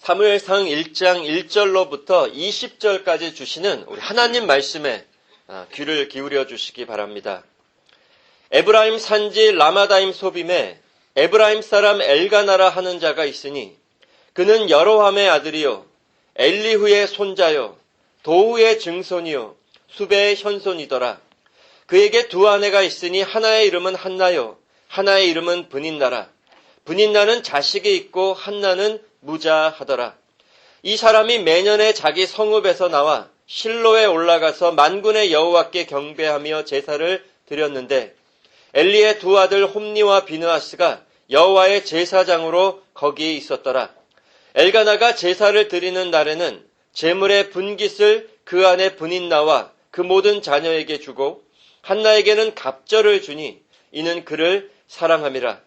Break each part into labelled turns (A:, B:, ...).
A: 사무엘상 1장 1절로부터 20절까지 주시는 우리 하나님 말씀에 귀를 기울여 주시기 바랍니다. 에브라임 산지 라마다임 소빔에 에브라임 사람 엘가나라 하는 자가 있으니 그는 여로함의 아들이요 엘리후의 손자요 도후의 증손이요 수베의 현손이더라. 그에게 두 아내가 있으니 하나의 이름은 한나요 하나의 이름은 브닌나라. 브닌나는 자식이 있고 한나는 무자하더라. 이 사람이 매년에 자기 성읍에서 나와 실로에 올라가서 만군의 여호와께 경배하며 제사를 드렸는데 엘리의 두 아들 홈니와 비느하스가 여호와의 제사장으로 거기 있었더라. 엘가나가 제사를 드리는 날에는 제물의 분깃을 그 안에 브닌나와 그 모든 자녀에게 주고 한나에게는 갑절을 주니 이는 그를 사랑함이라.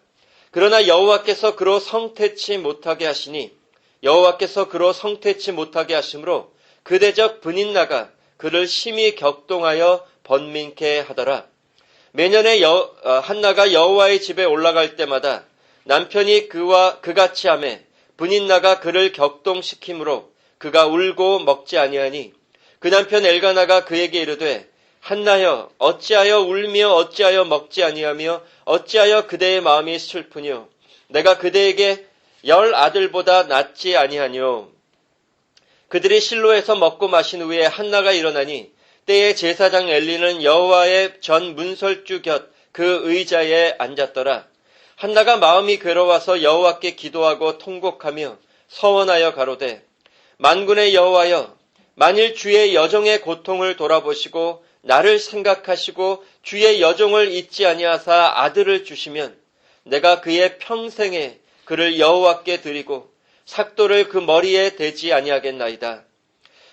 A: 그러나 여호와께서 그로 성태치 못하게 하시니 여호와께서 그로 성태치 못하게 하심으로 그대적 브닌나가 그를 심히 격동하여 번민케 하더라. 매년에 한나가 여호와의 집에 올라갈 때마다 남편이 그와 그같이 하매 브닌나가 그를 격동시키므로 그가 울고 먹지 아니하니 그 남편 엘가나가 그에게 이르되 한나여 어찌하여 울며 어찌하여 먹지 아니하며 어찌하여 그대의 마음이 슬프뇨. 내가 그대에게 10 아들보다 낫지 아니하뇨. 그들이 실로에서 먹고 마신 후에 한나가 일어나니 때에 제사장 엘리는 여호와의 전 문설주 곁 그 의자에 앉았더라. 한나가 마음이 괴로워서 여호와께 기도하고 통곡하며 서원하여 가로되 만군의 여호와여 만일 주의 여종의 고통을 돌아보시고 나를 생각하시고 주의 여종을 잊지 아니하사 아들을 주시면 내가 그의 평생에 그를 여호와께 드리고 삭도를 그 머리에 대지 아니하겠나이다.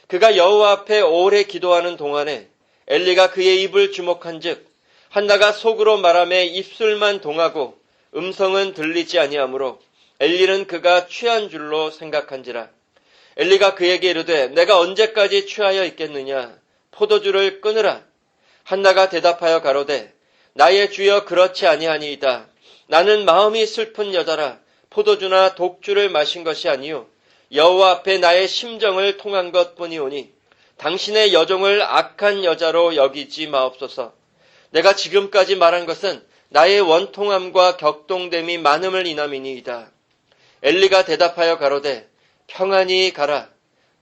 A: 그가 여호와 앞에 오래 기도하는 동안에 엘리가 그의 입을 주목한즉 한나가 속으로 말하며 입술만 동하고 음성은 들리지 아니하므로 엘리는 그가 취한 줄로 생각한지라. 엘리가 그에게 이르되 내가 언제까지 취하여 있겠느냐. 포도주를 끊으라. 한나가 대답하여 가로되 나의 주여 그렇지 아니하니이다. 나는 마음이 슬픈 여자라. 포도주나 독주를 마신 것이 아니요 여호와 앞에 나의 심정을 통한 것뿐이오니 당신의 여종을 악한 여자로 여기지 마옵소서. 내가 지금까지 말한 것은 나의 원통함과 격동됨이 많음을 인함이니이다. 엘리가 대답하여 가로되 평안히 가라.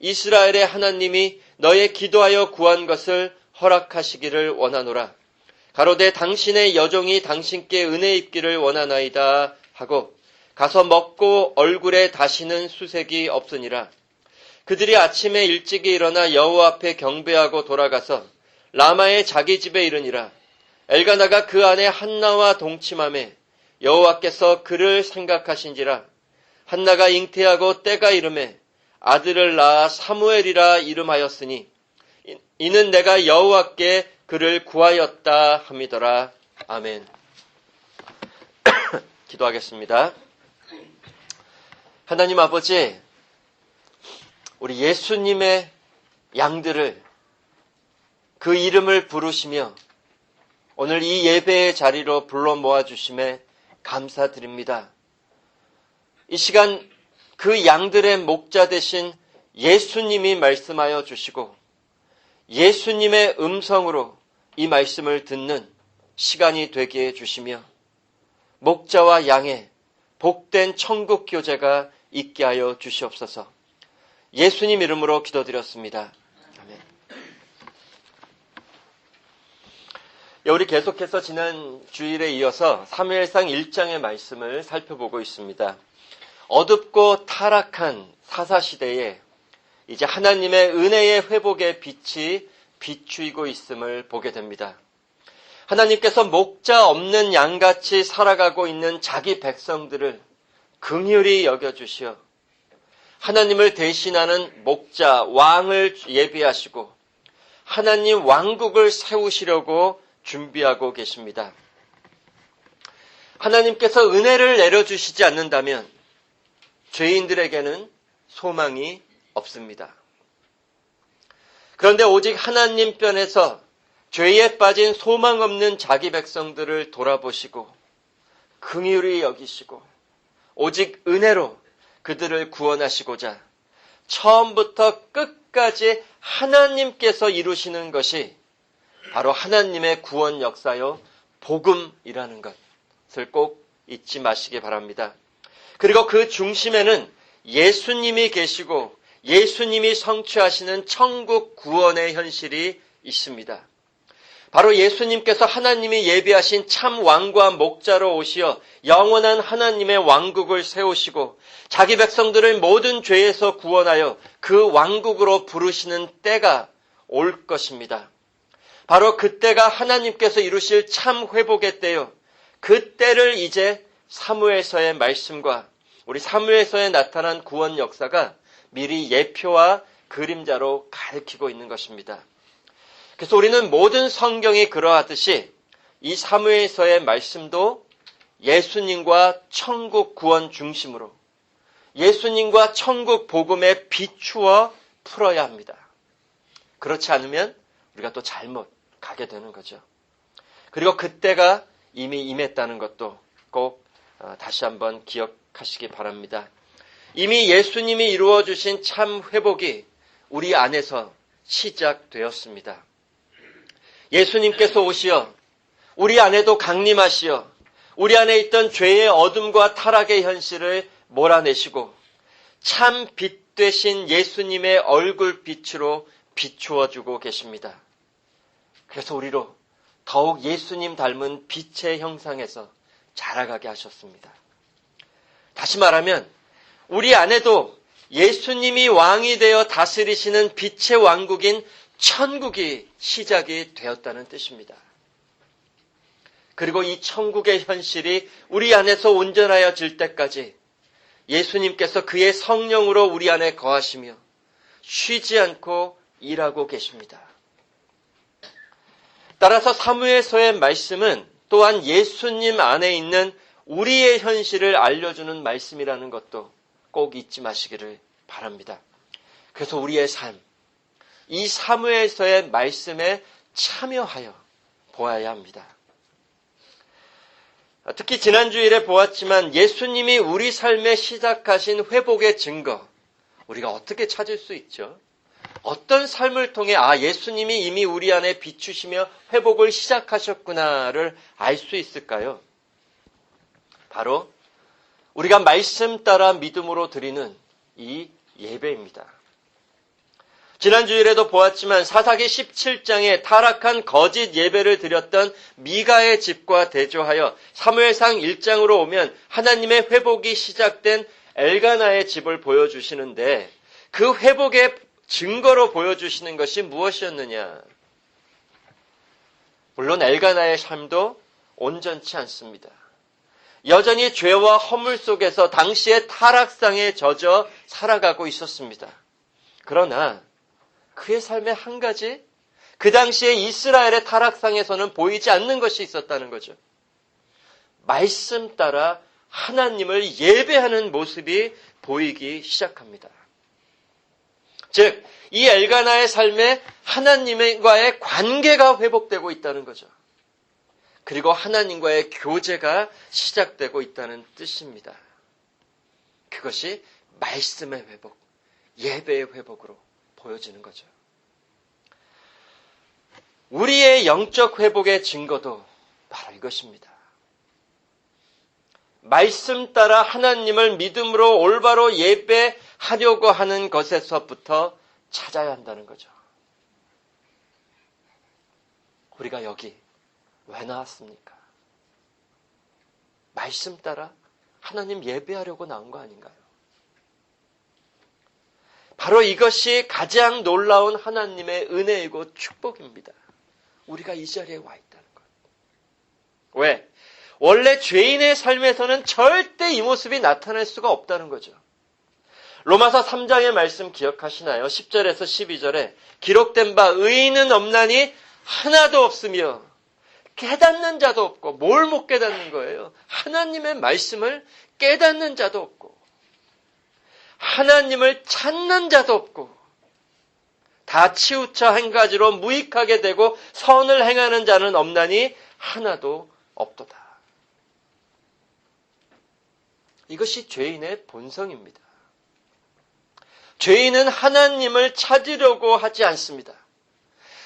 A: 이스라엘의 하나님이 너의 기도하여 구한 것을 허락하시기를 원하노라. 가로되 당신의 여종이 당신께 은혜 입기를 원하나이다 하고 가서 먹고 얼굴에 다시는 수색이 없으니라. 그들이 아침에 일찍이 일어나 여호와 앞에 경배하고 돌아가서 라마의 자기 집에 이르니라. 엘가나가 그 안에 한나와 동침하매 여호와께서 그를 생각하신지라. 한나가 잉태하고 때가 이르매 아들을 낳아 사무엘이라 이름하였으니 이는 내가 여호와께 그를 구하였다 함이더라. 아멘. 기도하겠습니다. 하나님 아버지, 우리 예수님의 양들을 그 이름을 부르시며 오늘 이 예배의 자리로 불러 모아주심에 감사드립니다. 이 시간 그 양들의 목자 되신 예수님이 말씀하여 주시고 예수님의 음성으로 이 말씀을 듣는 시간이 되게 해주시며 목자와 양의 복된 천국 교제가 있게 하여 주시옵소서. 예수님 이름으로 기도드렸습니다. 아멘. 우리 계속해서 지난 주일에 이어서 사무엘상 1장의 말씀을 살펴보고 있습니다. 어둡고 타락한 사사시대에 이제 하나님의 은혜의 회복의 빛이 비추이고 있음을 보게 됩니다. 하나님께서 목자 없는 양같이 살아가고 있는 자기 백성들을 긍휼히 여겨주시어 하나님을 대신하는 목자, 왕을 예비하시고 하나님 왕국을 세우시려고 준비하고 계십니다. 하나님께서 은혜를 내려주시지 않는다면 죄인들에게는 소망이 없습니다. 그런데 오직 하나님 편에서 죄에 빠진 소망 없는 자기 백성들을 돌아보시고 긍휼히 여기시고 오직 은혜로 그들을 구원하시고자 처음부터 끝까지 하나님께서 이루시는 것이 바로 하나님의 구원 역사요, 복음이라는 것을 꼭 잊지 마시기 바랍니다. 그리고 그 중심에는 예수님이 계시고 예수님이 성취하시는 천국 구원의 현실이 있습니다. 바로 예수님께서 하나님이 예비하신 참 왕과 목자로 오시어 영원한 하나님의 왕국을 세우시고 자기 백성들을 모든 죄에서 구원하여 그 왕국으로 부르시는 때가 올 것입니다. 바로 그때가 하나님께서 이루실 참 회복의 때요. 그 때를 이제 사무엘서의 말씀과 우리 사무엘서에 나타난 구원 역사가 미리 예표와 그림자로 가리키고 있는 것입니다. 그래서 우리는 모든 성경이 그러하듯이 이 사무엘서의 말씀도 예수님과 천국 구원 중심으로 예수님과 천국 복음에 비추어 풀어야 합니다. 그렇지 않으면 우리가 또 잘못 가게 되는 거죠. 그리고 그때가 이미 임했다는 것도 꼭 다시 한번 기억하시기 바랍니다. 이미 예수님이 이루어주신 참 회복이 우리 안에서 시작되었습니다. 예수님께서 오시어 우리 안에도 강림하시어 우리 안에 있던 죄의 어둠과 타락의 현실을 몰아내시고 참 빛 되신 예수님의 얼굴 빛으로 비추어주고 계십니다. 그래서 우리로 더욱 예수님 닮은 빛의 형상에서 자라가게 하셨습니다. 다시 말하면 우리 안에도 예수님이 왕이 되어 다스리시는 빛의 왕국인 천국이 시작이 되었다는 뜻입니다. 그리고 이 천국의 현실이 우리 안에서 온전하여질 때까지 예수님께서 그의 성령으로 우리 안에 거하시며 쉬지 않고 일하고 계십니다. 따라서 사무엘서의 말씀은 또한 예수님 안에 있는 우리의 현실을 알려주는 말씀이라는 것도 꼭 잊지 마시기를 바랍니다. 그래서 우리의 삶, 이 사무엘서의 말씀에 참여하여 보아야 합니다. 특히 지난주일에 보았지만 예수님이 우리 삶에 시작하신 회복의 증거, 우리가 어떻게 찾을 수 있죠? 어떤 삶을 통해 예수님이 이미 우리 안에 비추시며 회복을 시작하셨구나를 알 수 있을까요? 바로 우리가 말씀 따라 믿음으로 드리는 이 예배입니다. 지난주일에도 보았지만 사사기 17장에 타락한 거짓 예배를 드렸던 미가의 집과 대조하여 사무엘상 1장으로 오면 하나님의 회복이 시작된 엘가나의 집을 보여주시는데 그 회복의 증거로 보여주시는 것이 무엇이었느냐? 물론 엘가나의 삶도 온전치 않습니다. 여전히 죄와 허물 속에서 당시의 타락상에 젖어 살아가고 있었습니다. 그러나 그의 삶에 한 가지, 그 당시에 이스라엘의 타락상에서는 보이지 않는 것이 있었다는 거죠. 말씀 따라 하나님을 예배하는 모습이 보이기 시작합니다. 즉, 이 엘가나의 삶에 하나님과의 관계가 회복되고 있다는 거죠. 그리고 하나님과의 교제가 시작되고 있다는 뜻입니다. 그것이 말씀의 회복, 예배의 회복으로 보여지는 거죠. 우리의 영적 회복의 증거도 바로 이것입니다. 말씀 따라 하나님을 믿음으로 올바로 예배하려고 하는 것에서부터 찾아야 한다는 거죠. 우리가 여기 왜 나왔습니까? 말씀 따라 하나님 예배하려고 나온 거 아닌가요? 바로 이것이 가장 놀라운 하나님의 은혜이고 축복입니다. 우리가 이 자리에 와 있다는 것. 왜? 원래 죄인의 삶에서는 절대 이 모습이 나타날 수가 없다는 거죠. 로마서 3장의 말씀 기억하시나요? 10절에서 12절에 기록된 바 의인은 없나니 하나도 없으며 깨닫는 자도 없고, 뭘 못 깨닫는 거예요? 하나님의 말씀을 깨닫는 자도 없고 하나님을 찾는 자도 없고 다 치우쳐 한 가지로 무익하게 되고 선을 행하는 자는 없나니 하나도 없도다. 이것이 죄인의 본성입니다. 죄인은 하나님을 찾으려고 하지 않습니다.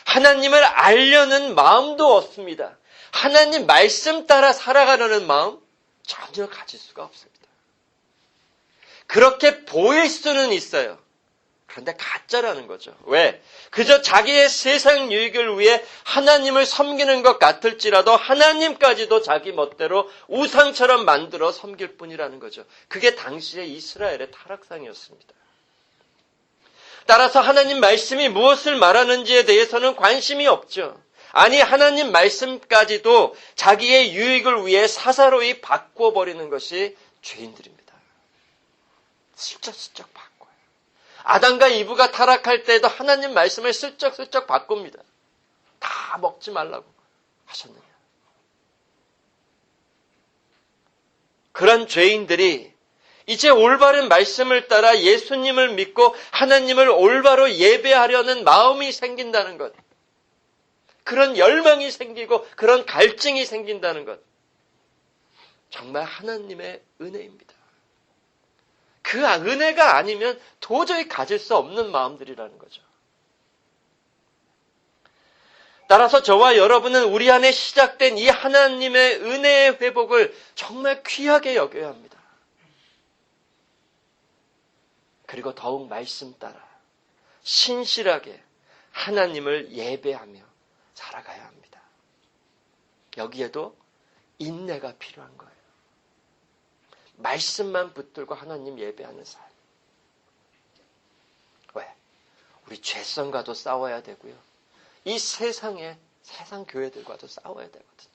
A: 하나님을 알려는 마음도 없습니다. 하나님 말씀 따라 살아가려는 마음 전혀 가질 수가 없습니다. 그렇게 보일 수는 있어요. 그런데 가짜라는 거죠. 왜? 그저 자기의 세상 유익을 위해 하나님을 섬기는 것 같을지라도 하나님까지도 자기 멋대로 우상처럼 만들어 섬길 뿐이라는 거죠. 그게 당시의 이스라엘의 타락상이었습니다. 따라서 하나님 말씀이 무엇을 말하는지에 대해서는 관심이 없죠. 아니, 하나님 말씀까지도 자기의 유익을 위해 사사로이 바꿔버리는 것이 죄인들입니다. 슬쩍슬쩍 바꿔요. 아담과 이브가 타락할 때에도 하나님 말씀을 슬쩍슬쩍 바꿉니다. 다 먹지 말라고 하셨느냐. 그런 죄인들이 이제 올바른 말씀을 따라 예수님을 믿고 하나님을 올바로 예배하려는 마음이 생긴다는 것. 그런 열망이 생기고 그런 갈증이 생긴다는 것. 정말 하나님의 은혜입니다. 그 은혜가 아니면 도저히 가질 수 없는 마음들이라는 거죠. 따라서 저와 여러분은 우리 안에 시작된 이 하나님의 은혜의 회복을 정말 귀하게 여겨야 합니다. 그리고 더욱 말씀 따라 신실하게 하나님을 예배하며 살아가야 합니다. 여기에도 인내가 필요한 거예요. 말씀만 붙들고 하나님 예배하는 삶. 왜? 우리 죄성과도 싸워야 되고요. 이 세상 교회들과도 싸워야 되거든요.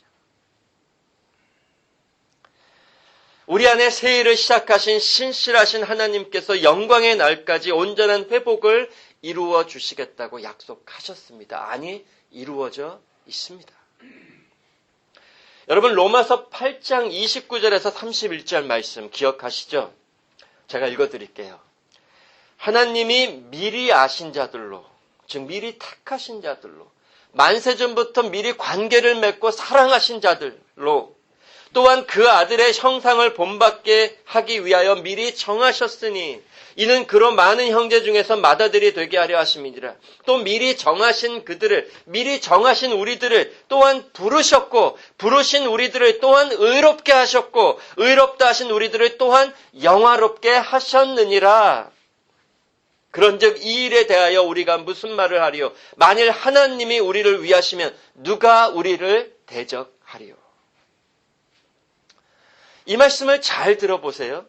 A: 우리 안에 새해를 시작하신 신실하신 하나님께서 영광의 날까지 온전한 회복을 이루어 주시겠다고 약속하셨습니다. 아니, 이루어져 있습니다. 여러분, 로마서 8장 29절에서 31절 말씀 기억하시죠? 제가 읽어드릴게요. 하나님이 미리 아신 자들로, 즉 미리 택하신 자들로, 만세전부터 미리 관계를 맺고 사랑하신 자들로, 또한 그 아들의 형상을 본받게 하기 위하여 미리 정하셨으니 이는 그로 많은 형제 중에서 맏아들이 되게 하려 하심이니라. 또 미리 정하신 그들을, 미리 정하신 우리들을 또한 부르셨고, 부르신 우리들을 또한 의롭게 하셨고, 의롭다 하신 우리들을 또한 영화롭게 하셨느니라. 그런즉 이 일에 대하여 우리가 무슨 말을 하리요? 만일 하나님이 우리를 위하시면 누가 우리를 대적하리요? 이 말씀을 잘 들어보세요.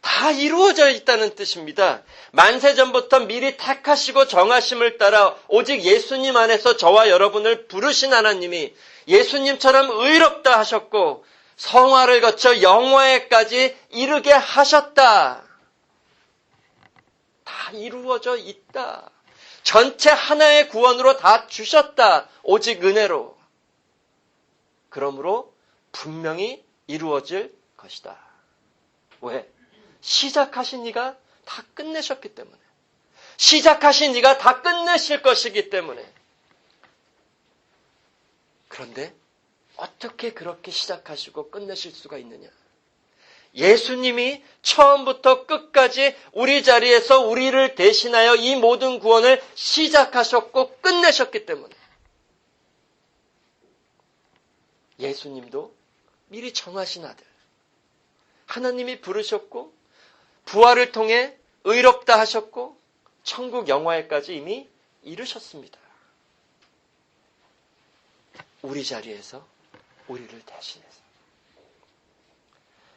A: 다 이루어져 있다는 뜻입니다. 만세전부터 미리 택하시고 정하심을 따라 오직 예수님 안에서 저와 여러분을 부르신 하나님이 예수님처럼 의롭다 하셨고 성화를 거쳐 영화에까지 이르게 하셨다. 다 이루어져 있다. 전체 하나의 구원으로 다 주셨다. 오직 은혜로. 그러므로 분명히 이루어질 것이다. 왜? 시작하신 이가 다 끝내셨기 때문에. 시작하신 이가 다 끝내실 것이기 때문에. 그런데 어떻게 그렇게 시작하시고 끝내실 수가 있느냐? 예수님이 처음부터 끝까지 우리 자리에서 우리를 대신하여 이 모든 구원을 시작하셨고 끝내셨기 때문에. 예수님도 미리 정하신 아들. 하나님이 부르셨고 부활을 통해 의롭다 하셨고 천국 영화에까지 이미 이르셨습니다. 우리 자리에서 우리를 대신해서.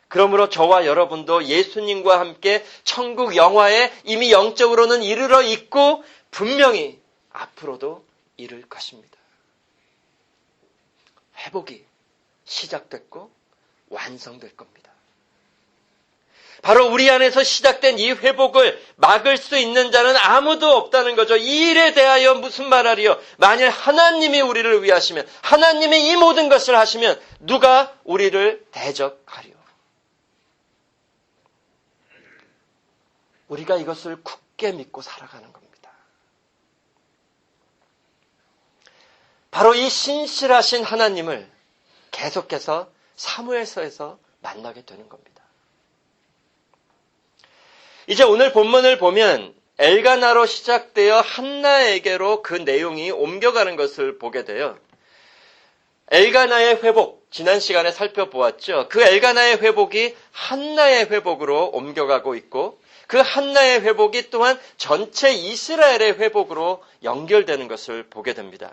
A: 그러므로 저와 여러분도 예수님과 함께 천국 영화에 이미 영적으로는 이르러 있고 분명히 앞으로도 이를 것입니다. 회복이 시작됐고 완성될 겁니다. 바로 우리 안에서 시작된 이 회복을 막을 수 있는 자는 아무도 없다는 거죠. 이 일에 대하여 무슨 말하리요? 만일 하나님이 우리를 위하시면, 하나님이 이 모든 것을 하시면 누가 우리를 대적하리요? 우리가 이것을 굳게 믿고 살아가는 겁니다. 바로 이 신실하신 하나님을 계속해서 사무엘서에서 만나게 되는 겁니다. 이제 오늘 본문을 보면 엘가나로 시작되어 한나에게로 그 내용이 옮겨가는 것을 보게 돼요. 엘가나의 회복, 지난 시간에 살펴보았죠. 그 엘가나의 회복이 한나의 회복으로 옮겨가고 있고 그 한나의 회복이 또한 전체 이스라엘의 회복으로 연결되는 것을 보게 됩니다.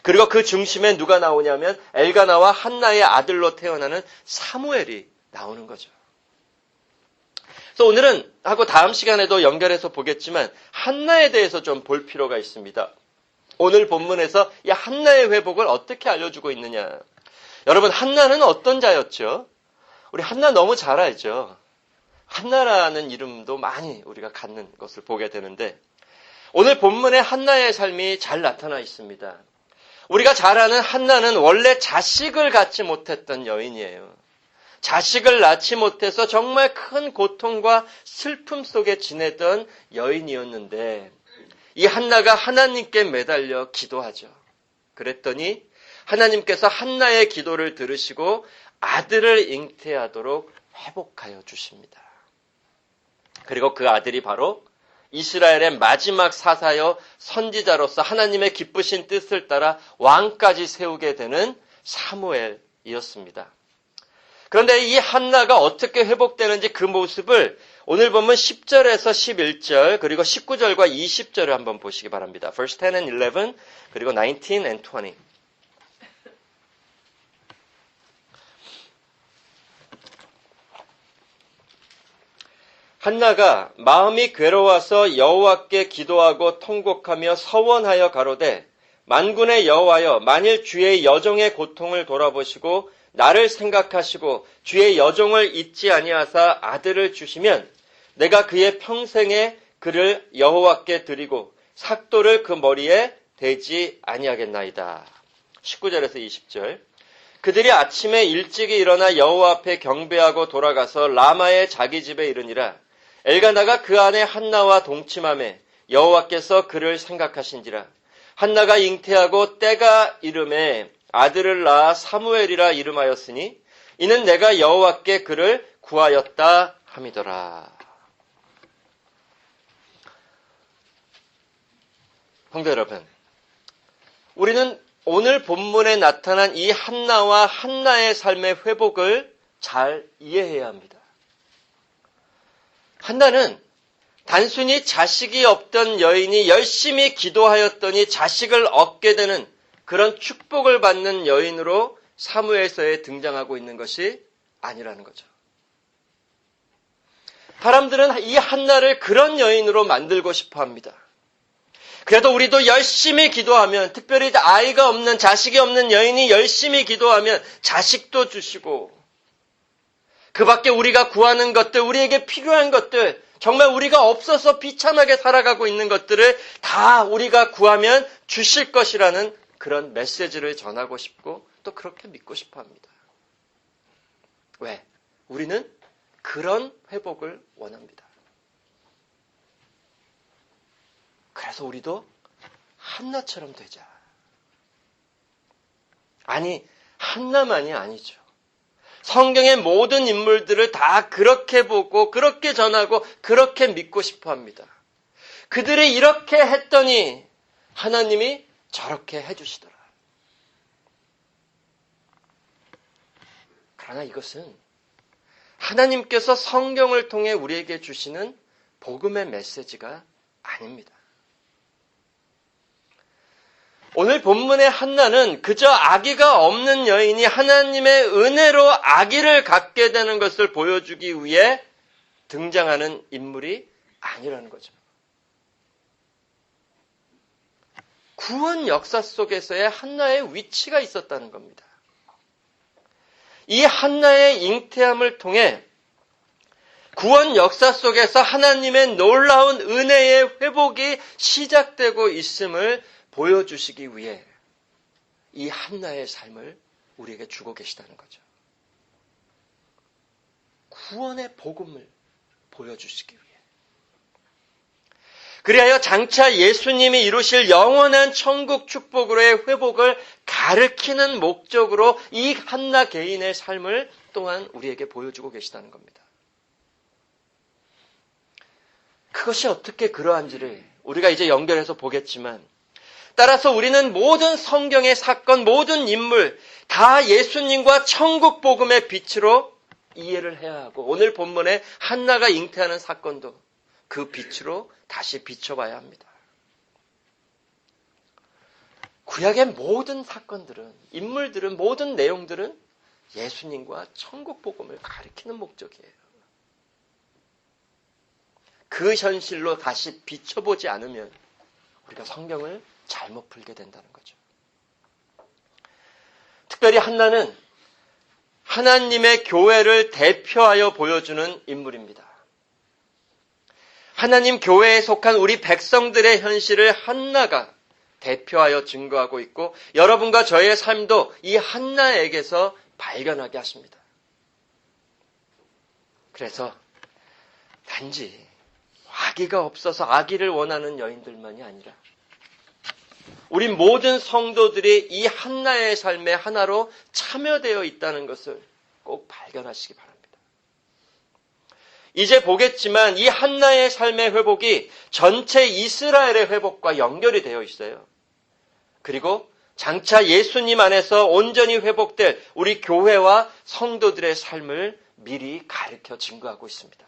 A: 그리고 그 중심에 누가 나오냐면 엘가나와 한나의 아들로 태어나는 사무엘이 나오는 거죠. 그래서 오늘은 하고 다음 시간에도 연결해서 보겠지만 한나에 대해서 좀 볼 필요가 있습니다. 오늘 본문에서 이 한나의 회복을 어떻게 알려주고 있느냐. 여러분, 한나는 어떤 자였죠? 우리 한나 너무 잘 알죠? 한나라는 이름도 많이 우리가 갖는 것을 보게 되는데 오늘 본문에 한나의 삶이 잘 나타나 있습니다. 우리가 잘 아는 한나는 원래 자식을 갖지 못했던 여인이에요. 자식을 낳지 못해서 정말 큰 고통과 슬픔 속에 지내던 여인이었는데 이 한나가 하나님께 매달려 기도하죠. 그랬더니 하나님께서 한나의 기도를 들으시고 아들을 잉태하도록 회복하여 주십니다. 그리고 그 아들이 바로 이스라엘의 마지막 사사여 선지자로서 하나님의 기쁘신 뜻을 따라 왕까지 세우게 되는 사무엘이었습니다. 그런데 이 한나가 어떻게 회복되는지 그 모습을 오늘 보면 10절에서 11절 그리고 19절과 20절을 한번 보시기 바랍니다. Verse 10 and 11 그리고 19 and 20. 한나가 마음이 괴로워서 여호와께 기도하고 통곡하며 서원하여 가로되 만군의 여호와여 만일 주의 여종의 고통을 돌아보시고 나를 생각하시고 주의 여종을 잊지 아니하사 아들을 주시면 내가 그의 평생에 그를 여호와께 드리고 삭도를 그 머리에 대지 아니하겠나이다. 19절에서 20절. 그들이 아침에 일찍이 일어나 여호와 앞에 경배하고 돌아가서 라마의 자기 집에 이르니라. 엘가나가 그 안에 한나와 동침하매 여호와께서 그를 생각하신지라. 한나가 잉태하고 때가 이름에 아들을 낳아 사무엘이라 이름하였으니 이는 내가 여호와께 그를 구하였다 함이더라. 성도 여러분, 우리는 오늘 본문에 나타난 이 한나와 한나의 삶의 회복을 잘 이해해야 합니다. 한나는 단순히 자식이 없던 여인이 열심히 기도하였더니 자식을 얻게 되는 그런 축복을 받는 여인으로 사무엘서에 등장하고 있는 것이 아니라는 거죠. 사람들은 이 한나를 그런 여인으로 만들고 싶어 합니다. 그래도 우리도 열심히 기도하면, 특별히 아이가 없는, 자식이 없는 여인이 열심히 기도하면 자식도 주시고, 그 밖에 우리가 구하는 것들, 우리에게 필요한 것들, 정말 우리가 없어서 비참하게 살아가고 있는 것들을 다 우리가 구하면 주실 것이라는 그런 메시지를 전하고 싶고 또 그렇게 믿고 싶어 합니다. 왜? 우리는 그런 회복을 원합니다. 그래서 우리도 한나처럼 되자. 아니, 한나만이 아니죠. 성경의 모든 인물들을 다 그렇게 보고 그렇게 전하고 그렇게 믿고 싶어 합니다. 그들이 이렇게 했더니 하나님이 저렇게 해주시더라. 그러나 이것은 하나님께서 성경을 통해 우리에게 주시는 복음의 메시지가 아닙니다. 오늘 본문의 한나는 그저 아기가 없는 여인이 하나님의 은혜로 아기를 갖게 되는 것을 보여주기 위해 등장하는 인물이 아니라는 거죠. 구원 역사 속에서의 한나의 위치가 있었다는 겁니다. 이 한나의 잉태함을 통해 구원 역사 속에서 하나님의 놀라운 은혜의 회복이 시작되고 있음을 보여주시기 위해 이 한나의 삶을 우리에게 주고 계시다는 거죠. 구원의 복음을 보여주시기 위해. 그리하여 장차 예수님이 이루실 영원한 천국 축복으로의 회복을 가르치는 목적으로 이 한나 개인의 삶을 또한 우리에게 보여주고 계시다는 겁니다. 그것이 어떻게 그러한지를 우리가 이제 연결해서 보겠지만, 따라서 우리는 모든 성경의 사건, 모든 인물 다 예수님과 천국 복음의 빛으로 이해를 해야 하고, 오늘 본문에 한나가 잉태하는 사건도 그 빛으로 다시 비춰봐야 합니다. 구약의 모든 사건들은, 인물들은, 모든 내용들은 예수님과 천국 복음을 가리키는 목적이에요. 그 현실로 다시 비춰보지 않으면 우리가 성경을 잘못 풀게 된다는 거죠. 특별히 한나는 하나님의 교회를 대표하여 보여주는 인물입니다. 하나님 교회에 속한 우리 백성들의 현실을 한나가 대표하여 증거하고 있고, 여러분과 저의 삶도 이 한나에게서 발견하게 하십니다. 그래서 단지 아기가 없어서 아기를 원하는 여인들만이 아니라 우리 모든 성도들이 이 한나의 삶에 하나로 참여되어 있다는 것을 꼭 발견하시기 바랍니다. 이제 보겠지만 이 한나의 삶의 회복이 전체 이스라엘의 회복과 연결이 되어 있어요. 그리고 장차 예수님 안에서 온전히 회복될 우리 교회와 성도들의 삶을 미리 가르쳐 증거하고 있습니다.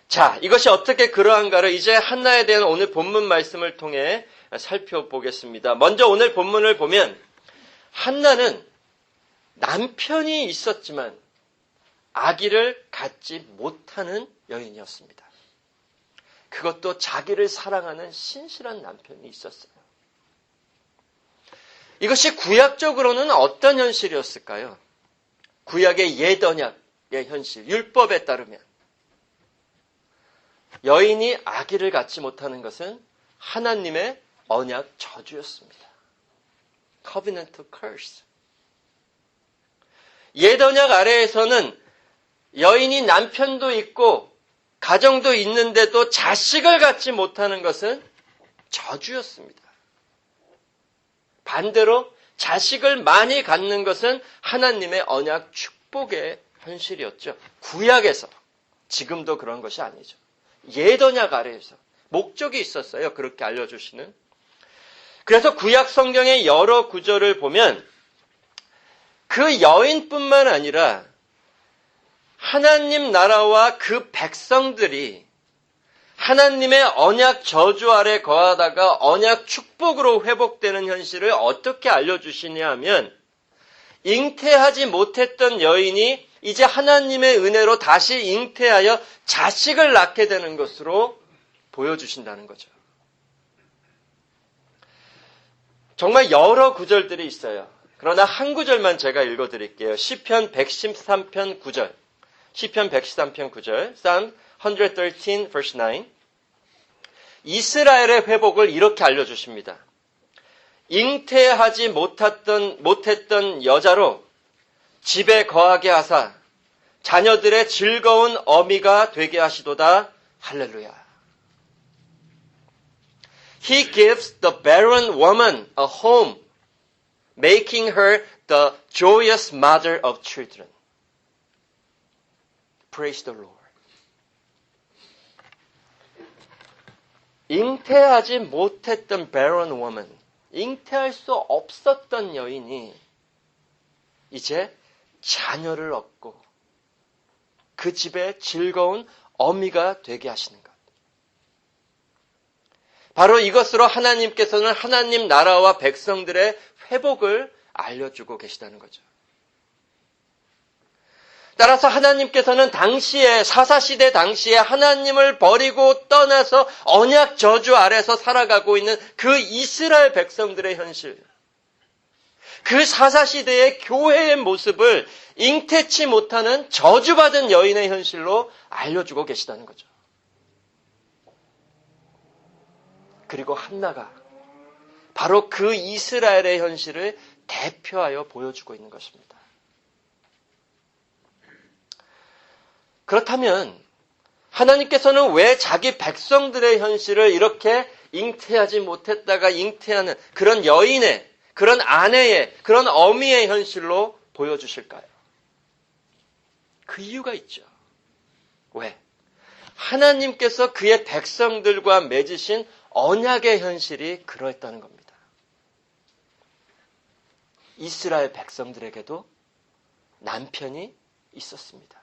A: 자, 이것이 어떻게 그러한가를 이제 한나에 대한 오늘 본문 말씀을 통해 살펴보겠습니다. 먼저 오늘 본문을 보면 한나는 남편이 있었지만 아기를 갖지 못하는 여인이었습니다. 그것도 자기를 사랑하는 신실한 남편이 있었어요. 이것이 구약적으로는 어떤 현실이었을까요? 구약의 옛언약의 현실, 율법에 따르면 여인이 아기를 갖지 못하는 것은 하나님의 언약 저주였습니다. Covenant curse. 옛언약 아래에서는 여인이 남편도 있고 가정도 있는데도 자식을 갖지 못하는 것은 저주였습니다. 반대로 자식을 많이 갖는 것은 하나님의 언약 축복의 현실이었죠. 구약에서. 지금도 그런 것이 아니죠. 옛언약 아래에서 목적이 있었어요. 그렇게 알려주시는. 그래서 구약 성경의 여러 구절을 보면 그 여인뿐만 아니라 하나님 나라와 그 백성들이 하나님의 언약 저주 아래 거하다가 언약 축복으로 회복되는 현실을 어떻게 알려주시냐 하면, 잉태하지 못했던 여인이 이제 하나님의 은혜로 다시 잉태하여 자식을 낳게 되는 것으로 보여주신다는 거죠. 정말 여러 구절들이 있어요. 그러나 한 구절만 제가 읽어드릴게요. 시편 113편 9절. 시편 113편 9절. Psalm 113 verse 9. 이스라엘의 회복을 이렇게 알려주십니다. 잉태하지 못했던 여자로 집에 거하게 하사 자녀들의 즐거운 어미가 되게 하시도다. 할렐루야. He gives the barren woman a home, making her the joyous mother of children. Praise the Lord. 잉태하지 못했던 barren woman, 잉태할 수 없었던 여인이 이제 자녀를 얻고 그 집에 즐거운 어미가 되게 하시는 것. 바로 이것으로 하나님께서는 하나님 나라와 백성들의 회복을 알려주고 계시다는 거죠. 따라서 하나님께서는 당시에, 사사시대 당시에 하나님을 버리고 떠나서 언약 저주 아래서 살아가고 있는 그 이스라엘 백성들의 현실, 그 사사시대의 교회의 모습을 잉태치 못하는 저주받은 여인의 현실로 알려주고 계시다는 거죠. 그리고 한나가 바로 그 이스라엘의 현실을 대표하여 보여주고 있는 것입니다. 그렇다면 하나님께서는 왜 자기 백성들의 현실을 이렇게 잉태하지 못했다가 잉태하는 그런 여인의, 그런 아내의, 그런 어미의 현실로 보여주실까요? 그 이유가 있죠. 왜? 하나님께서 그의 백성들과 맺으신 언약의 현실이 그러했다는 겁니다. 이스라엘 백성들에게도 남편이 있었습니다.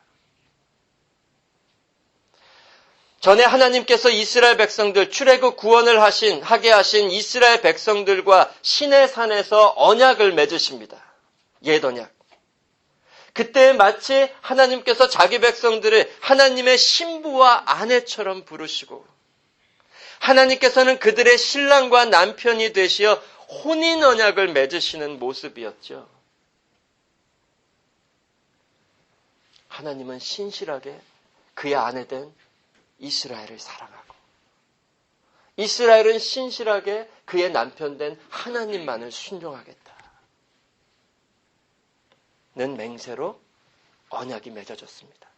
A: 전에 하나님께서 이스라엘 백성들 출애굽 구원을 하게 하신 이스라엘 백성들과 시내산에서 언약을 맺으십니다. 옛 언약. 그때 마치 하나님께서 자기 백성들을 하나님의 신부와 아내처럼 부르시고 하나님께서는 그들의 신랑과 남편이 되시어 혼인 언약을 맺으시는 모습이었죠. 하나님은 신실하게 그의 아내된 이스라엘을 사랑하고 이스라엘은 신실하게 그의 남편된 하나님만을 순종하겠다는 맹세로 언약이 맺어졌습니다.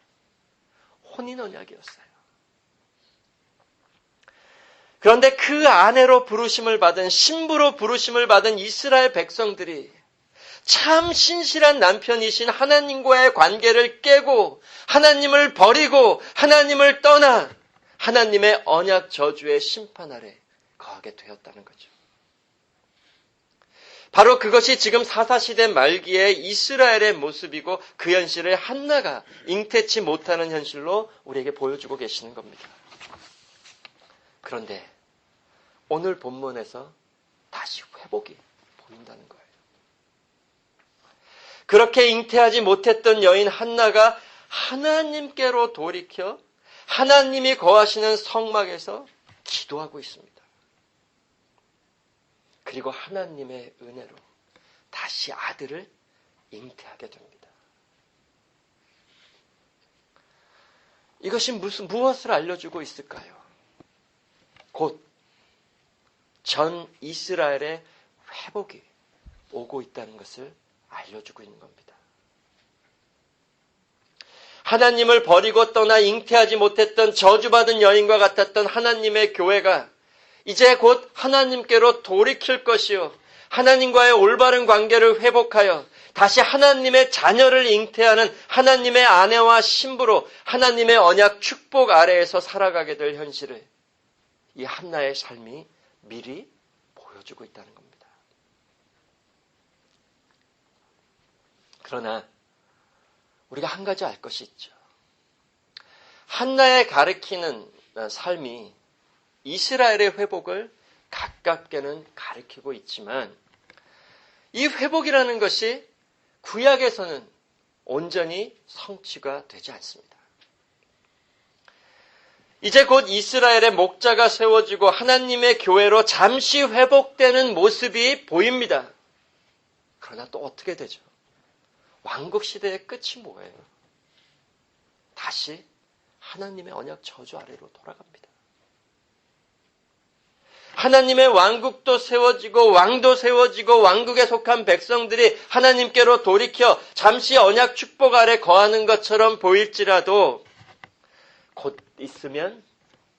A: 혼인 언약이었어요. 그런데 그 아내로 부르심을 받은 신부로 부르심을 받은 이스라엘 백성들이 참 신실한 남편이신 하나님과의 관계를 깨고 하나님을 버리고 하나님을 떠나 하나님의 언약 저주의 심판 아래 거하게 되었다는 거죠. 바로 그것이 지금 사사시대 말기에 이스라엘의 모습이고 그 현실을 한나가 잉태치 못하는 현실로 우리에게 보여주고 계시는 겁니다. 그런데 오늘 본문에서 다시 회복이 보인다는 거예요. 그렇게 잉태하지 못했던 여인 한나가 하나님께로 돌이켜 하나님이 거하시는 성막에서 기도하고 있습니다. 그리고 하나님의 은혜로 다시 아들을 잉태하게 됩니다. 이것이 무엇을 알려주고 있을까요? 곧 전 이스라엘의 회복이 오고 있다는 것을 알려주고 있는 겁니다. 하나님을 버리고 떠나 잉태하지 못했던 저주받은 여인과 같았던 하나님의 교회가 이제 곧 하나님께로 돌이킬 것이요 하나님과의 올바른 관계를 회복하여 다시 하나님의 자녀를 잉태하는 하나님의 아내와 신부로 하나님의 언약 축복 아래에서 살아가게 될 현실을 이 한나의 삶이 미리 보여주고 있다는 겁니다. 그러나 우리가 한 가지 알 것이 있죠. 한나의 가르치는 삶이 이스라엘의 회복을 가깝게는 가리키고 있지만 이 회복이라는 것이 구약에서는 온전히 성취가 되지 않습니다. 이제 곧 이스라엘의 목자가 세워지고 하나님의 교회로 잠시 회복되는 모습이 보입니다. 그러나 또 어떻게 되죠? 왕국시대의 끝이 뭐예요? 다시 하나님의 언약 저주 아래로 돌아갑니다. 하나님의 왕국도 세워지고 왕도 세워지고 왕국에 속한 백성들이 하나님께로 돌이켜 잠시 언약 축복 아래 거하는 것처럼 보일지라도 곧 있으면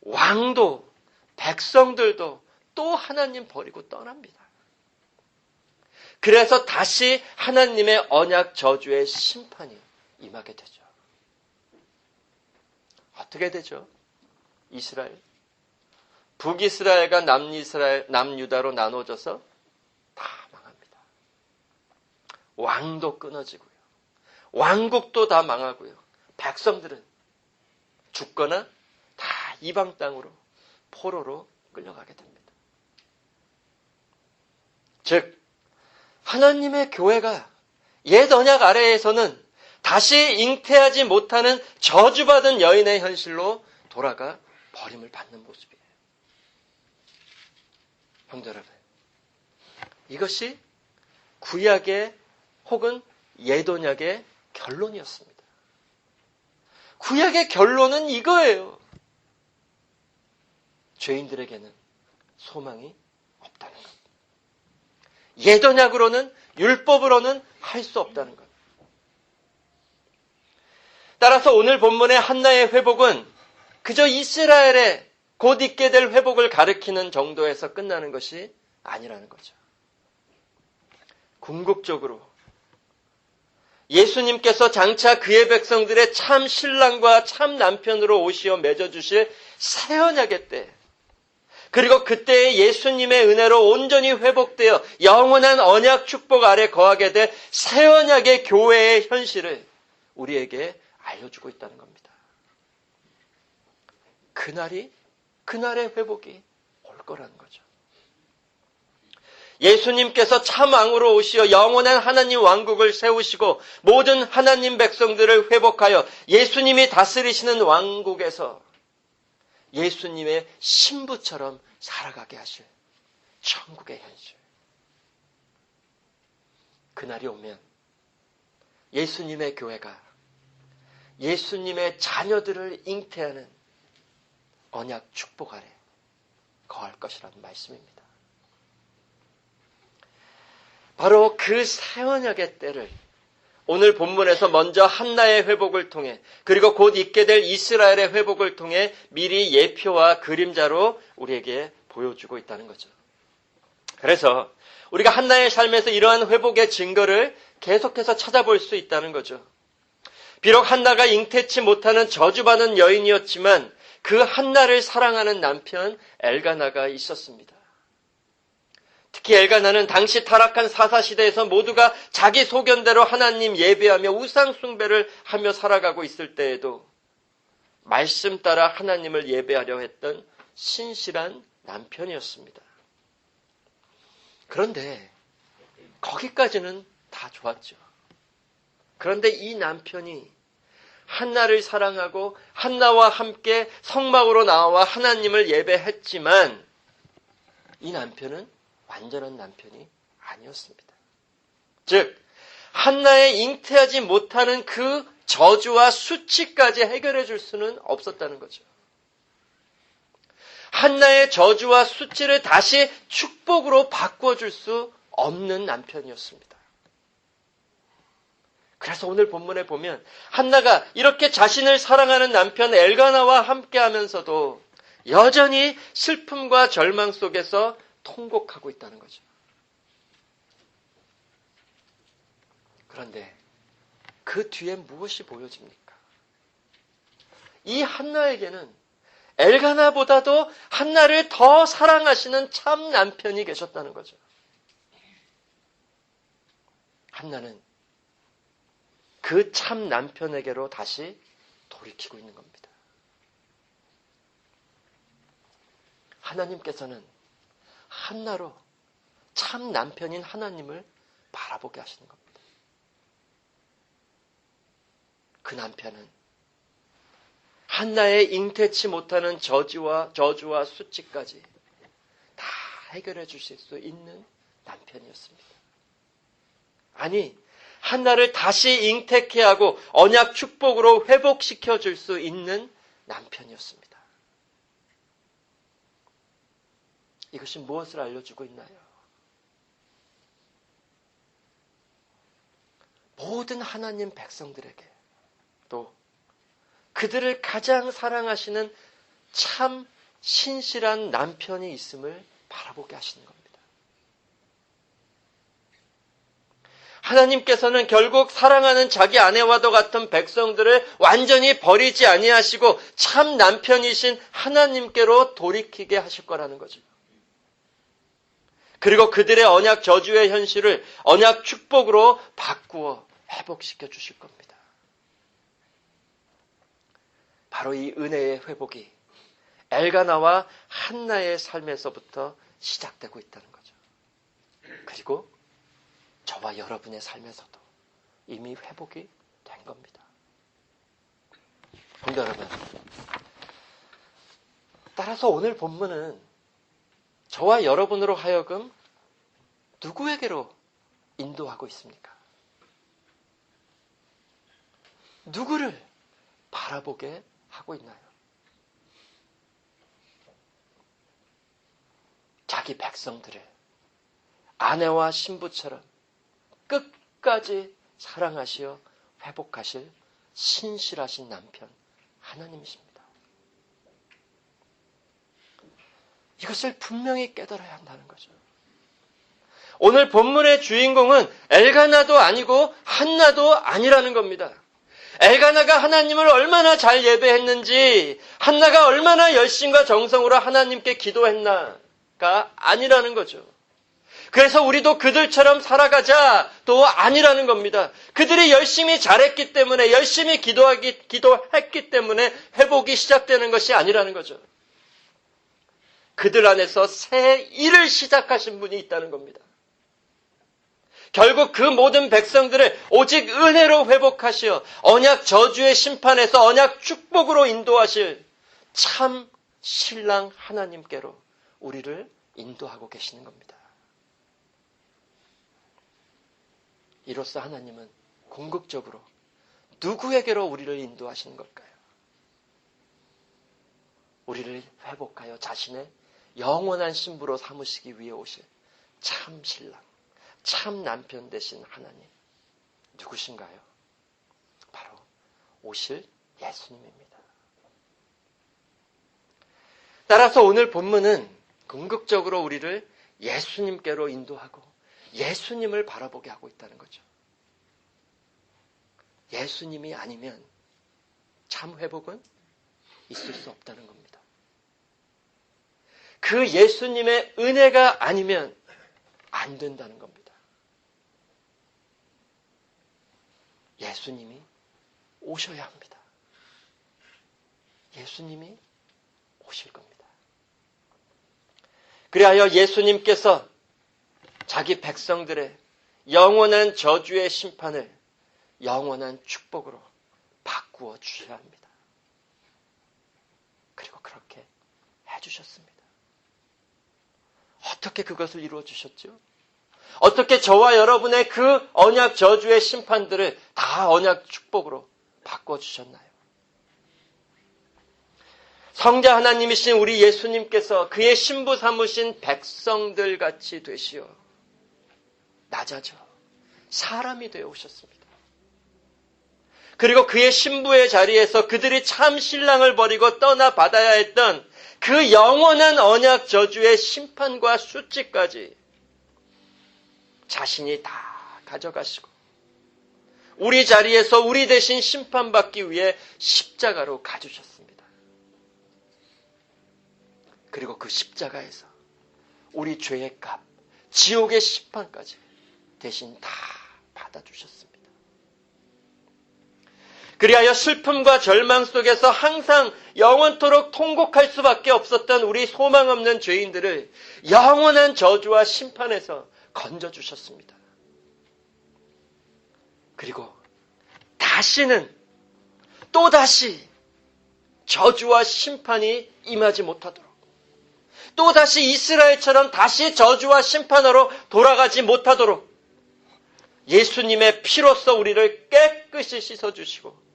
A: 왕도 백성들도 또 하나님 버리고 떠납니다. 그래서 다시 하나님의 언약 저주의 심판이 임하게 되죠. 어떻게 되죠? 이스라엘. 북이스라엘과 남이스라엘, 남유다로 나눠져서 다 망합니다. 왕도 끊어지고요. 왕국도 다 망하고요. 백성들은 죽거나 다 이방 땅으로 포로로 끌려가게 됩니다. 즉 하나님의 교회가 옛 언약 아래에서는 다시 잉태하지 못하는 저주받은 여인의 현실로 돌아가 버림을 받는 모습이에요. 형제 여러분, 이것이 구약의 혹은 옛 언약의 결론이었습니다. 구약의 결론은 이거예요. 죄인들에게는 소망이 없다는 것. 옛 언약으로는 율법으로는 할 수 없다는 것. 따라서 오늘 본문의 한나의 회복은 그저 이스라엘의 곧 있게 될 회복을 가리키는 정도에서 끝나는 것이 아니라는 거죠. 궁극적으로 예수님께서 장차 그의 백성들의 참 신랑과 참 남편으로 오시어 맺어주실 새 언약의 때, 그리고 그때의 예수님의 은혜로 온전히 회복되어 영원한 언약 축복 아래 거하게 될 새 언약의 교회의 현실을 우리에게 알려주고 있다는 겁니다. 그날의 회복이 올 거라는 거죠. 예수님께서 참 왕으로 오시어 영원한 하나님 왕국을 세우시고 모든 하나님 백성들을 회복하여 예수님이 다스리시는 왕국에서 예수님의 신부처럼 살아가게 하실 천국의 현실. 그날이 오면 예수님의 교회가 예수님의 자녀들을 잉태하는 언약 축복 아래 거할 것이라는 말씀입니다. 바로 그 새 언약의 때를 오늘 본문에서 먼저 한나의 회복을 통해 그리고 곧 있게 될 이스라엘의 회복을 통해 미리 예표와 그림자로 우리에게 보여주고 있다는 거죠. 그래서 우리가 한나의 삶에서 이러한 회복의 증거를 계속해서 찾아볼 수 있다는 거죠. 비록 한나가 잉태치 못하는 저주받은 여인이었지만 그 한나를 사랑하는 남편 엘가나가 있었습니다. 특히 엘가나는 당시 타락한 사사시대에서 모두가 자기 소견대로 하나님 예배하며 우상 숭배를 하며 살아가고 있을 때에도 말씀 따라 하나님을 예배하려 했던 신실한 남편이었습니다. 그런데 거기까지는 다 좋았죠. 그런데 이 남편이 한나를 사랑하고 한나와 함께 성막으로 나와 하나님을 예배했지만 이 남편은 완전한 남편이 아니었습니다. 즉 한나의 잉태하지 못하는 그 저주와 수치까지 해결해 줄 수는 없었다는 거죠. 한나의 저주와 수치를 다시 축복으로 바꿔줄 수 없는 남편이었습니다. 그래서 오늘 본문에 보면 한나가 이렇게 자신을 사랑하는 남편 엘가나와 함께하면서도 여전히 슬픔과 절망 속에서 통곡하고 있다는 거죠. 그런데 그 뒤에 무엇이 보여집니까? 이 한나에게는 엘가나보다도 한나를 더 사랑하시는 참 남편이 계셨다는 거죠. 한나는 그 참 남편에게로 다시 돌이키고 있는 겁니다. 하나님께서는 한나로 참 남편인 하나님을 바라보게 하시는 겁니다. 그 남편은 한나의 잉태치 못하는 저주와 수치까지 다 해결해 주실 수 있는 남편이었습니다. 아니, 한나를 다시 잉태케 하고 언약 축복으로 회복시켜 줄 수 있는 남편이었습니다. 이것이 무엇을 알려주고 있나요? 모든 하나님 백성들에게 또 그들을 가장 사랑하시는 참 신실한 남편이 있음을 바라보게 하시는 겁니다. 하나님께서는 결국 사랑하는 자기 아내와도 같은 백성들을 완전히 버리지 아니하시고 참 남편이신 하나님께로 돌이키게 하실 거라는 거죠. 그리고 그들의 언약 저주의 현실을 언약 축복으로 바꾸어 회복시켜 주실 겁니다. 바로 이 은혜의 회복이 엘가나와 한나의 삶에서부터 시작되고 있다는 거죠. 그리고 저와 여러분의 삶에서도 이미 회복이 된 겁니다. 성도 여러분, 따라서 오늘 본문은 저와 여러분으로 하여금 누구에게로 인도하고 있습니까? 누구를 바라보게 하고 있나요? 자기 백성들을 아내와 신부처럼 끝까지 사랑하시어 회복하실 신실하신 남편 하나님이십니다. 이것을 분명히 깨달아야 한다는 거죠. 오늘 본문의 주인공은 엘가나도 아니고 한나도 아니라는 겁니다. 엘가나가 하나님을 얼마나 잘 예배했는지, 한나가 얼마나 열심과 정성으로 하나님께 기도했나가 아니라는 거죠. 그래서 우리도 그들처럼 살아가자도 아니라는 겁니다. 그들이 열심히 잘했기 때문에, 열심히 기도했기 때문에 회복이 시작되는 것이 아니라는 거죠. 그들 안에서 새 일을 시작하신 분이 있다는 겁니다. 결국 그 모든 백성들을 오직 은혜로 회복하시어 언약 저주의 심판에서 언약 축복으로 인도하실 참 신랑 하나님께로 우리를 인도하고 계시는 겁니다. 이로써 하나님은 궁극적으로 누구에게로 우리를 인도하시는 걸까요? 우리를 회복하여 자신의 영원한 신부로 삼으시기 위해 오실 참 신랑, 참 남편 되신 하나님, 누구신가요? 바로 오실 예수님입니다. 따라서 오늘 본문은 궁극적으로 우리를 예수님께로 인도하고 예수님을 바라보게 하고 있다는 거죠. 예수님이 아니면 참 회복은 있을 수 없다는 겁니다. 그 예수님의 은혜가 아니면 안 된다는 겁니다. 예수님이 오셔야 합니다. 예수님이 오실 겁니다. 그리하여 예수님께서 자기 백성들의 영원한 저주의 심판을 영원한 축복으로 바꾸어 주셔야 합니다. 그리고 그렇게 해주셨습니다. 어떻게 그것을 이루어 주셨죠? 어떻게 저와 여러분의 그 언약 저주의 심판들을 다 언약 축복으로 바꿔 주셨나요? 성자 하나님이신 우리 예수님께서 그의 신부 삼으신 백성들 같이 되시어 낮아져 사람이 되어 오셨습니다. 그리고 그의 신부의 자리에서 그들이 참 신랑을 버리고 떠나 받아야 했던 그 영원한 언약 저주의 심판과 수치까지 자신이 다 가져가시고 우리 자리에서 우리 대신 심판받기 위해 십자가로 가주셨습니다. 그리고 그 십자가에서 우리 죄의 값, 지옥의 심판까지 대신 다 받아주셨습니다. 그리하여 슬픔과 절망 속에서 항상 영원토록 통곡할 수밖에 없었던 우리 소망 없는 죄인들을 영원한 저주와 심판에서 건져주셨습니다. 그리고 다시는 또다시 저주와 심판이 임하지 못하도록, 또다시 이스라엘처럼 다시 저주와 심판으로 돌아가지 못하도록 예수님의 피로써 우리를 깨끗이 씻어주시고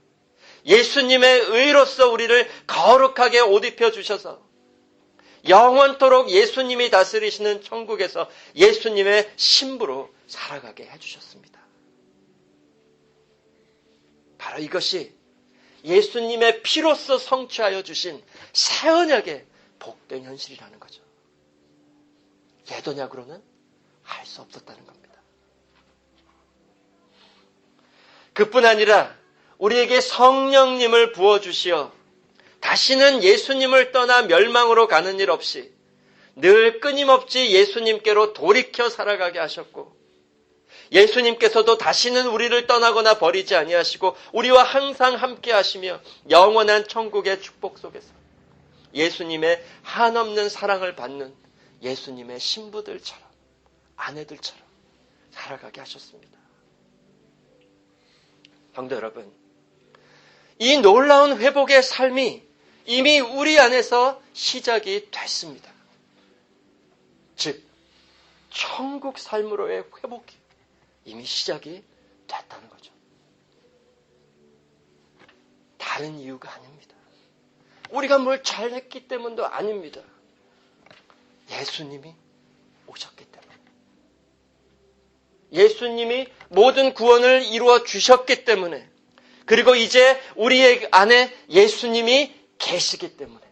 A: 예수님의 의로써 우리를 거룩하게 옷 입혀주셔서 영원토록 예수님이 다스리시는 천국에서 예수님의 신부로 살아가게 해주셨습니다. 바로 이것이 예수님의 피로써 성취하여 주신 새 언약의 복된 현실이라는 거죠. 옛 언약으로는 할 수 없었다는 겁니다. 그뿐 아니라 우리에게 성령님을 부어주시어 다시는 예수님을 떠나 멸망으로 가는 일 없이 늘 끊임없이 예수님께로 돌이켜 살아가게 하셨고 예수님께서도 다시는 우리를 떠나거나 버리지 아니하시고 우리와 항상 함께 하시며 영원한 천국의 축복 속에서 예수님의 한없는 사랑을 받는 예수님의 신부들처럼 아내들처럼 살아가게 하셨습니다. 성도 여러분, 이 놀라운 회복의 삶이 이미 우리 안에서 시작이 됐습니다. 즉, 천국 삶으로의 회복이 이미 시작이 됐다는 거죠. 다른 이유가 아닙니다. 우리가 뭘 잘했기 때문도 아닙니다. 예수님이 오셨기 때문에. 예수님이 모든 구원을 이루어 주셨기 때문에, 그리고 이제 우리 안에 예수님이 계시기 때문에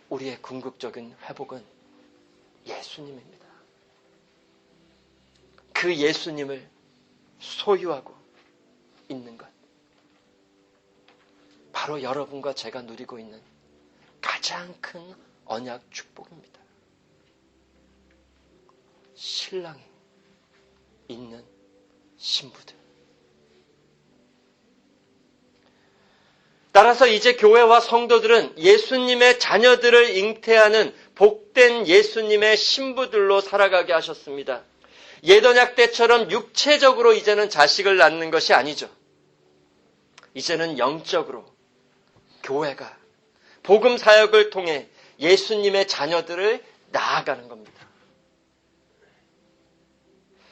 A: 우리의 궁극적인 회복은 예수님입니다. 그 예수님을 소유하고 있는 것. 바로 여러분과 제가 누리고 있는 가장 큰 언약 축복입니다. 신랑이 있는 신부들. 따라서 이제 교회와 성도들은 예수님의 자녀들을 잉태하는 복된 예수님의 신부들로 살아가게 하셨습니다. 옛언약 때처럼 육체적으로 이제는 자식을 낳는 것이 아니죠. 이제는 영적으로 교회가 복음 사역을 통해 예수님의 자녀들을 낳아가는 겁니다.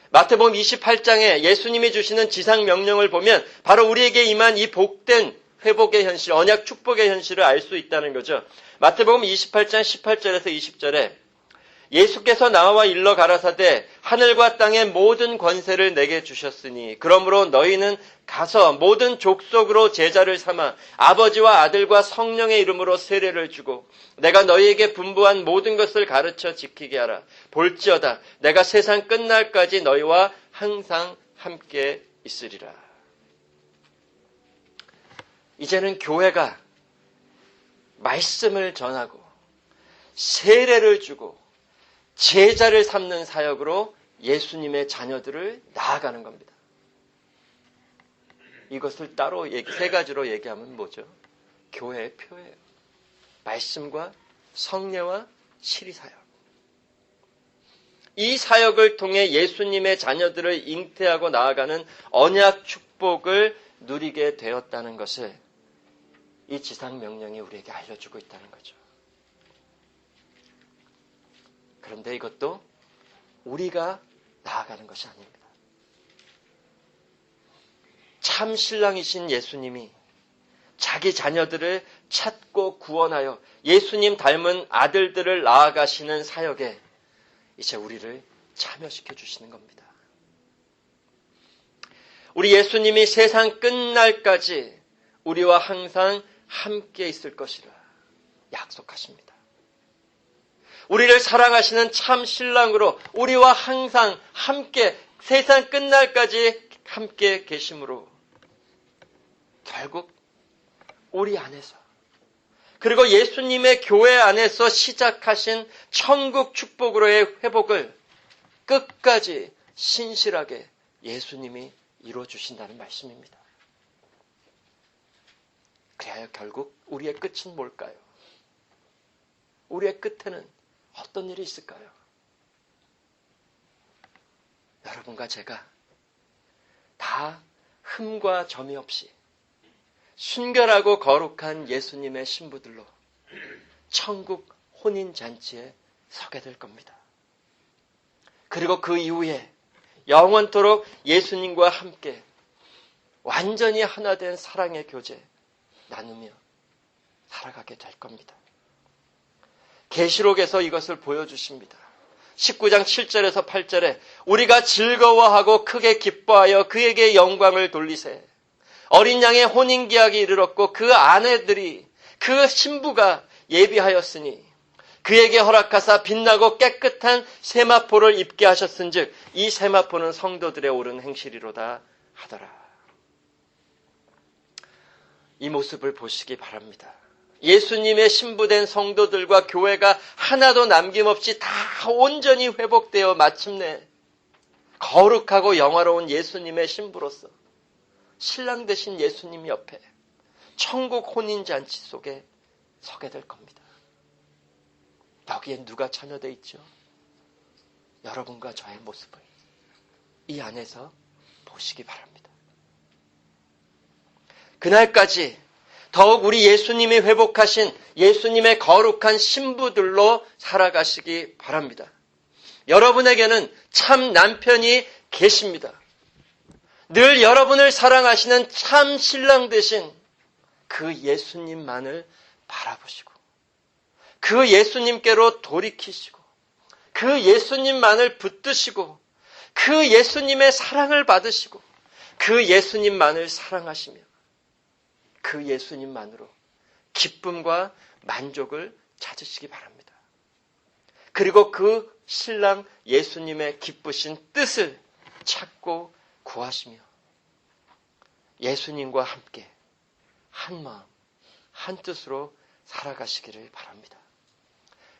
A: 마태복음 28장에 예수님이 주시는 지상 명령을 보면 바로 우리에게 임한 이 복된 회복의 현실, 언약 축복의 현실을 알 수 있다는 거죠. 마태복음 28장 18절에서 20절에 예수께서 나와 일러 가라사대 하늘과 땅의 모든 권세를 내게 주셨으니 그러므로 너희는 가서 모든 족속으로 제자를 삼아 아버지와 아들과 성령의 이름으로 세례를 주고 내가 너희에게 분부한 모든 것을 가르쳐 지키게 하라. 볼지어다 내가 세상 끝날까지 너희와 항상 함께 있으리라. 이제는 교회가 말씀을 전하고 세례를 주고 제자를 삼는 사역으로 예수님의 자녀들을 낳아가는 겁니다. 이것을 따로 세 가지로 얘기하면 뭐죠? 교회의 표예요. 말씀과 성례와 치리사역. 이 사역을 통해 예수님의 자녀들을 잉태하고 나아가는 언약 축복을 누리게 되었다는 것을 이 지상명령이 우리에게 알려주고 있다는 거죠. 그런데 이것도 우리가 나아가는 것이 아닙니다. 참 신랑이신 예수님이 자기 자녀들을 찾고 구원하여 예수님 닮은 아들들을 낳아가시는 사역에 이제 우리를 참여시켜 주시는 겁니다. 우리 예수님이 세상 끝날까지 우리와 항상 함께 있을 것이라 약속하십니다. 우리를 사랑하시는 참 신랑으로 우리와 항상 함께 세상 끝날까지 함께 계심으로 결국 우리 안에서 그리고 예수님의 교회 안에서 시작하신 천국 축복으로의 회복을 끝까지 신실하게 예수님이 이루어주신다는 말씀입니다. 그래야 결국 우리의 끝은 뭘까요? 우리의 끝에는 어떤 일이 있을까요? 여러분과 제가 다 흠과 점이 없이 순결하고 거룩한 예수님의 신부들로 천국 혼인잔치에 서게 될 겁니다. 그리고 그 이후에 영원토록 예수님과 함께 완전히 하나 된 사랑의 교제 나누며 살아가게 될 겁니다. 계시록에서 이것을 보여주십니다. 19장 7절에서 8절에 우리가 즐거워하고 크게 기뻐하여 그에게 영광을 돌리세. 어린 양의 혼인기약이 이르렀고 그 아내들이 그 신부가 예비하였으니 그에게 허락하사 빛나고 깨끗한 세마포를 입게 하셨은즉 이 세마포는 성도들의 옳은 행실이로다 하더라. 이 모습을 보시기 바랍니다. 예수님의 신부된 성도들과 교회가 하나도 남김없이 다 온전히 회복되어 마침내 거룩하고 영화로운 예수님의 신부로서 신랑 되신 예수님 옆에 천국 혼인잔치 속에 서게 될 겁니다. 여기에 누가 참여되어 있죠? 여러분과 저의 모습을 이 안에서 보시기 바랍니다. 그날까지 더욱 우리 예수님이 회복하신 예수님의 거룩한 신부들로 살아가시기 바랍니다. 여러분에게는 참 남편이 계십니다. 늘 여러분을 사랑하시는 참 신랑 되신 그 예수님만을 바라보시고 그 예수님께로 돌이키시고 그 예수님만을 붙드시고 그 예수님의 사랑을 받으시고 그 예수님만을 사랑하시며 그 예수님만으로 기쁨과 만족을 찾으시기 바랍니다. 그리고 그 신랑 예수님의 기쁘신 뜻을 찾고 구하시며 예수님과 함께 한 마음, 한 뜻으로 살아가시기를 바랍니다.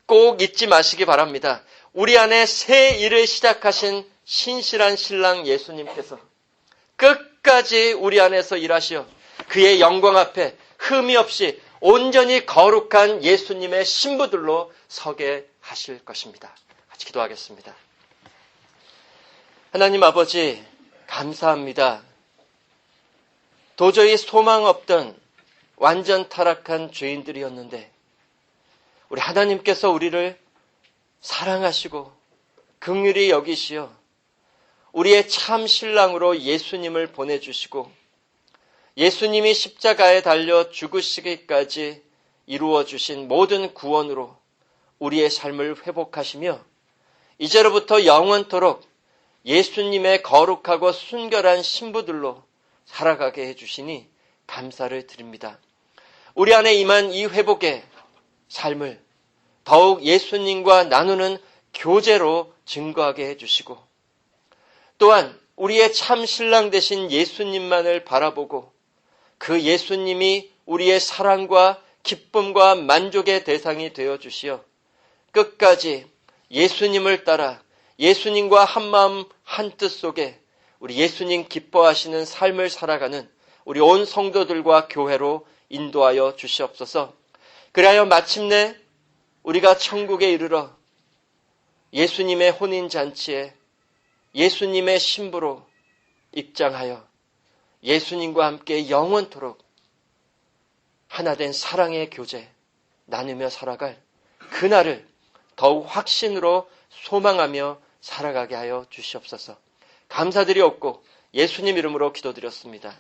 A: 꼭 잊지 마시기 바랍니다. 우리 안에 새 일을 시작하신 신실한 신랑 예수님께서 끝까지 우리 안에서 일하시어 그의 영광 앞에 흠이 없이 온전히 거룩한 예수님의 신부들로 서게 하실 것입니다. 같이 기도하겠습니다. 하나님 아버지, 감사합니다. 도저히 소망 없던 완전 타락한 죄인들이었는데 우리 하나님께서 우리를 사랑하시고 긍휼히 여기시어 우리의 참 신랑으로 예수님을 보내주시고 예수님이 십자가에 달려 죽으시기까지 이루어주신 모든 구원으로 우리의 삶을 회복하시며 이제로부터 영원토록 예수님의 거룩하고 순결한 신부들로 살아가게 해주시니 감사를 드립니다. 우리 안에 임한 이 회복의 삶을 더욱 예수님과 나누는 교제로 증거하게 해주시고 또한 우리의 참 신랑 되신 예수님만을 바라보고 그 예수님이 우리의 사랑과 기쁨과 만족의 대상이 되어주시어 끝까지 예수님을 따라 예수님과 한마음 한뜻 속에 우리 예수님 기뻐하시는 삶을 살아가는 우리 온 성도들과 교회로 인도하여 주시옵소서. 그리하여 마침내 우리가 천국에 이르러 예수님의 혼인잔치에 예수님의 신부로 입장하여 예수님과 함께 영원토록 하나된 사랑의 교제 나누며 살아갈 그날을 더욱 확신으로 소망하며 살아가게 하여 주시옵소서. 감사드리옵고 예수님 이름으로 기도드렸습니다.